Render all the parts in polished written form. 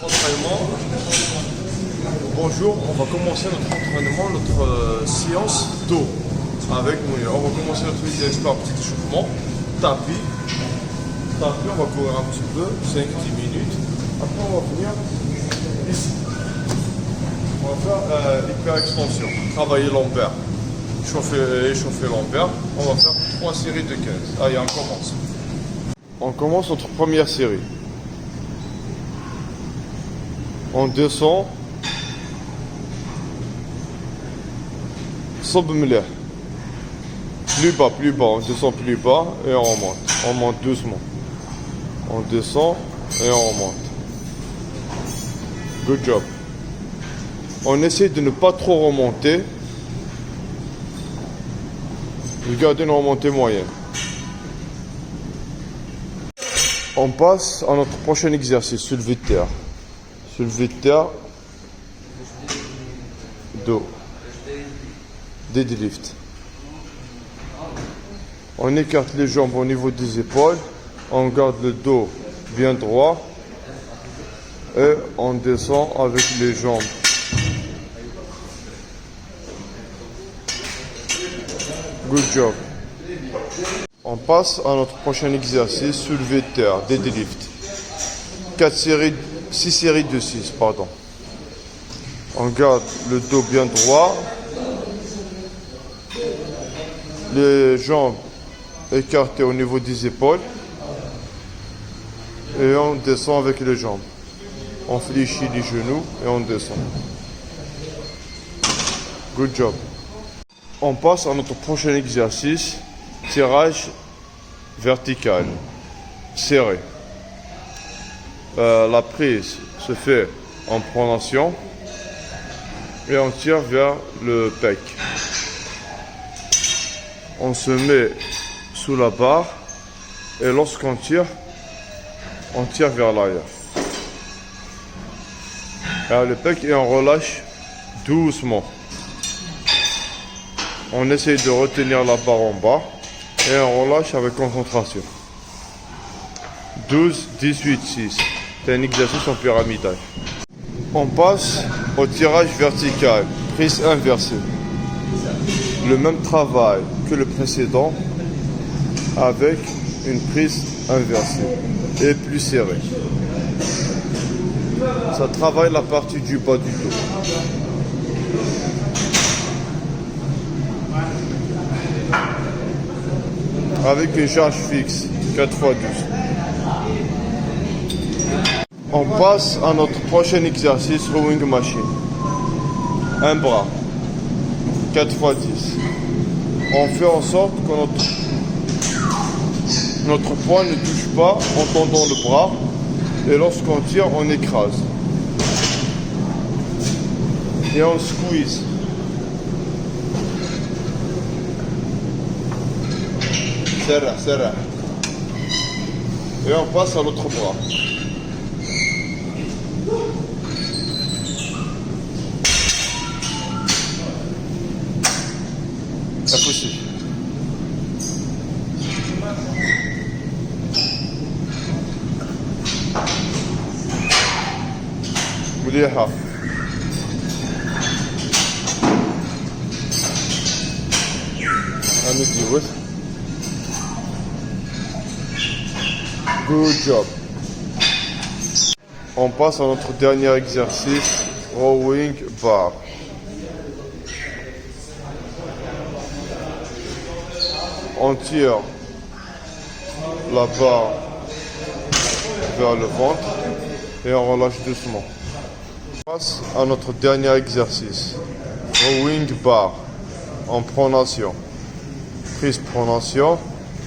Entraînement. Bonjour, on va commencer notre entraînement, notre séance dos avec Mounir. On va commencer notre vidéo par un petit échauffement. Tapis, on va courir un petit peu, 5-10 minutes. Après, on va venir ici. On va faire l'hyper-extension, travailler lombaire, échauffer lombaire. On va faire 3 séries de 15. Allez, on commence. On commence notre première série. On descend. صب مليح. Plus bas, on descend plus bas et on remonte. On monte doucement. On descend et on remonte. Good job. On essaie de ne pas trop remonter. Regardez une remontée moyenne. On passe à notre prochain exercice, soulevé de terre. Soulevé de terre, dos, deadlift. On écarte les jambes au niveau des épaules, on garde le dos bien droit et on descend avec les jambes. Good job. On passe à notre prochain exercice, soulevé de terre, deadlift. 6 séries de 6, pardon. On garde le dos bien droit, les jambes écartées au niveau des épaules et on descend avec les jambes. On fléchit les genoux et on descend. Good job. On passe à notre prochain exercice, tirage vertical, serré. La prise se fait en pronation et on tire vers le pec. On se met sous la barre et lorsqu'on tire, on tire vers l'arrière. Vers le pec et on relâche doucement. On essaye de retenir la barre en bas et on relâche avec concentration. 12, 18, 6. C'est un exercice en pyramidal. On passe au tirage vertical, prise inversée. Le même travail que le précédent avec une prise inversée et plus serrée. Ça travaille la partie du bas du dos. Avec une charge fixe, 4 x 12. On passe à notre prochain exercice, rowing machine. Un bras, 4 x 10. On fait en sorte que notre poids ne touche pas en tendant le bras. Et lorsqu'on tire, on écrase. Et on squeeze. Serra. Et on passe à l'autre bras. Impossible. مليحة. هنديوز. Good job. On passe à notre dernier exercice, rowing bar. On tire la barre vers le ventre et on relâche doucement. On passe à notre dernier exercice, rowing bar en pronation. Prise pronation,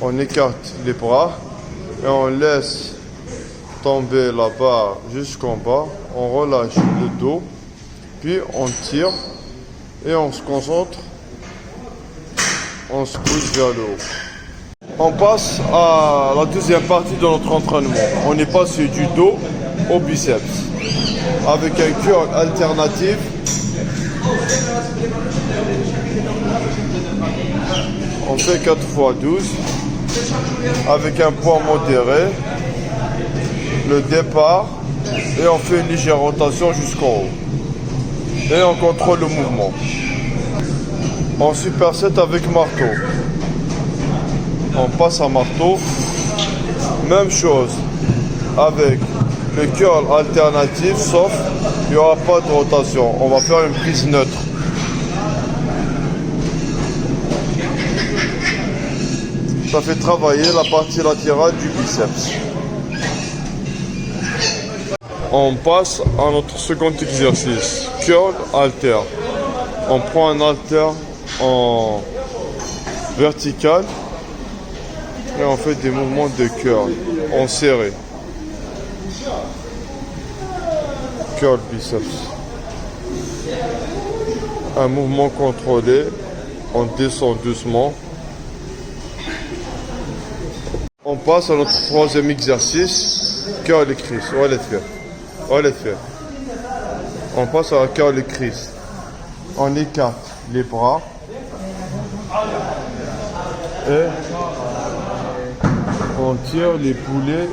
on écarte les bras et on laisse tomber la barre jusqu'en bas, on relâche le dos, puis on tire et on se concentre, on squeeze vers le haut. On passe à la deuxième partie de notre entraînement. On est passé du dos au biceps avec un curl alternatif. On fait 4 x 12 avec un poids modéré. Le départ Et on fait une légère rotation jusqu'en haut. Et on contrôle le mouvement. On superset avec marteau. On passe à marteau. Même chose avec le curl alternatif, sauf il n'y aura pas de rotation. On va faire une prise neutre. Ça fait travailler la partie latérale du biceps. On passe à notre second exercice, curl halter. On prend un halter en vertical et on fait des mouvements de curl en serré. Curl biceps. Un mouvement contrôlé, on descend doucement. On passe à notre troisième exercice, curl et crease. On passe à la curl et crease. On écarte les bras et on tire les poulets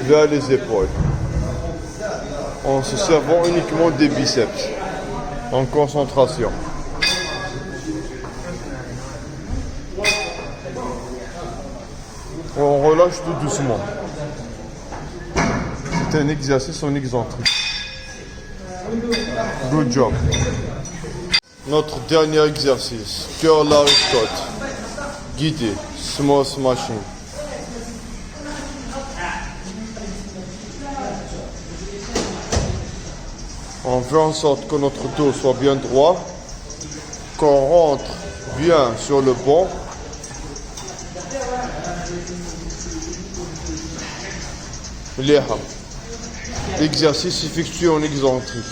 vers les épaules en se servant uniquement des biceps en concentration. On relâche tout doucement. C'est un exercice en excentrique. Good job. Notre dernier exercice, curl Larry Scott, guidé, small smashing. On fait en sorte que notre dos soit bien droit, qu'on rentre bien sur le banc. L'exercice effectué en excentrique.